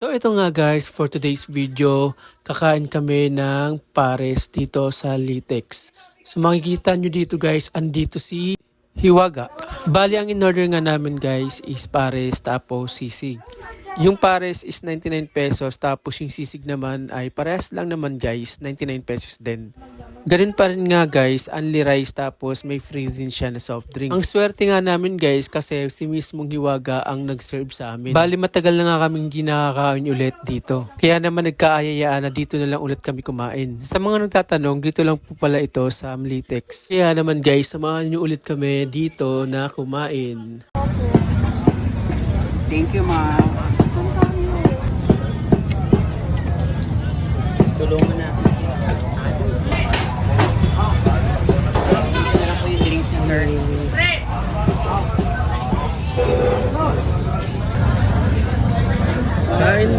So ito nga guys, for today's video, kakain kami ng pares dito sa Litex. So makikita nyo dito guys, andito si Hiwaga. Bali ang in-order nga namin guys is pares tapos sisig. Yung pares is 99 pesos tapos yung sisig naman ay parehas lang naman guys, 99 pesos din. Ganun pa rin nga guys, only rice tapos may free rin siya na soft drinks. Ang swerte nga namin guys kasi si mismong Hiwaga ang nag-serve sa amin. Bali matagal na nga kaming ginakakain ulit dito. Kaya naman nagkaayayaan na dito na lang ulit kami kumain. Sa mga nagtatanong, dito lang po pala ito sa Litex. Kaya naman guys, samahan nyo ulit kami dito na kumain. Thank you, ma'am.